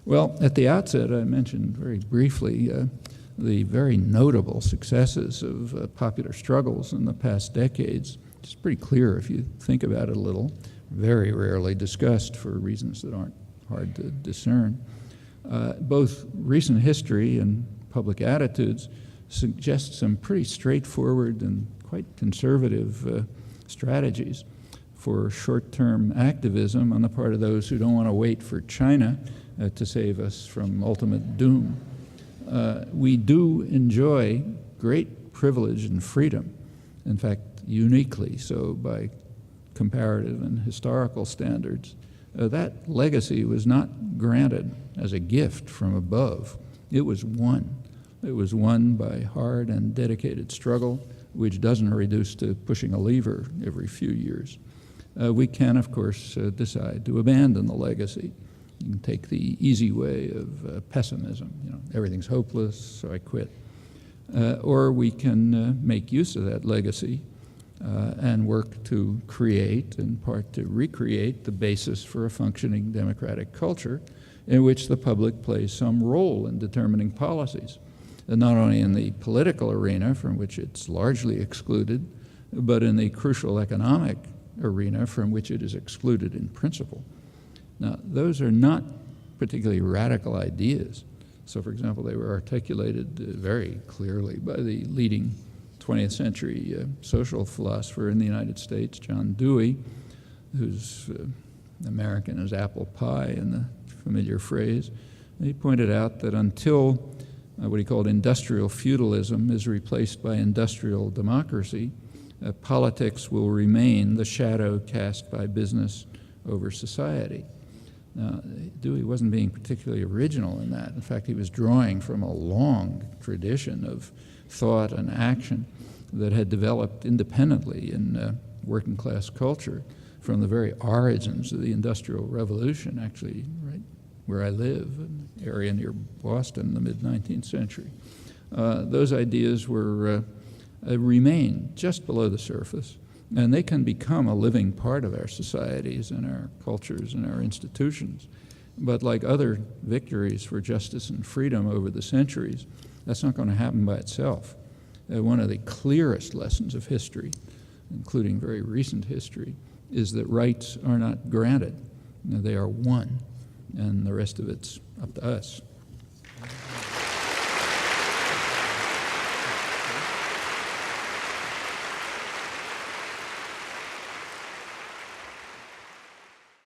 Well, at the outset, I mentioned very briefly the very notable successes of popular struggles in the past decades. It's pretty clear if you think about it a little, very rarely discussed for reasons that aren't hard to discern. Both recent history and public attitudes suggest some pretty straightforward and quite conservative strategies for short-term activism on the part of those who don't want to wait for China to save us from ultimate doom. We do enjoy great privilege and freedom, in fact, uniquely so by comparative and historical standards. That legacy was not granted as a gift from above. It was won. It was won by hard and dedicated struggle, which doesn't reduce to pushing a lever every few years. We can, of course, decide to abandon the legacy. You can take the easy way of pessimism. You know, everything's hopeless, so I quit. Or we can make use of that legacy and work to create, in part to recreate, the basis for a functioning democratic culture in which the public plays some role in determining policies, and not only in the political arena, from which it's largely excluded, but in the crucial economic arena from which it is excluded in principle. Now, those are not particularly radical ideas. So, for example, they were articulated very clearly by the leading 20th century social philosopher in the United States, John Dewey, who's American as apple pie in the familiar phrase. He pointed out that until what he called industrial feudalism is replaced by industrial democracy, politics will remain the shadow cast by business over society. Now, Dewey wasn't being particularly original in that. In fact, he was drawing from a long tradition of thought and action that had developed independently in working class culture from the very origins of the Industrial Revolution, actually right where I live, an area near Boston in the mid-19th century. Those ideas were remain just below the surface, and they can become a living part of our societies and our cultures and our institutions. But like other victories for justice and freedom over the centuries, that's not going to happen by itself. One of the clearest lessons of history, including very recent history, is that rights are not granted. They are won, and the rest of it's up to us.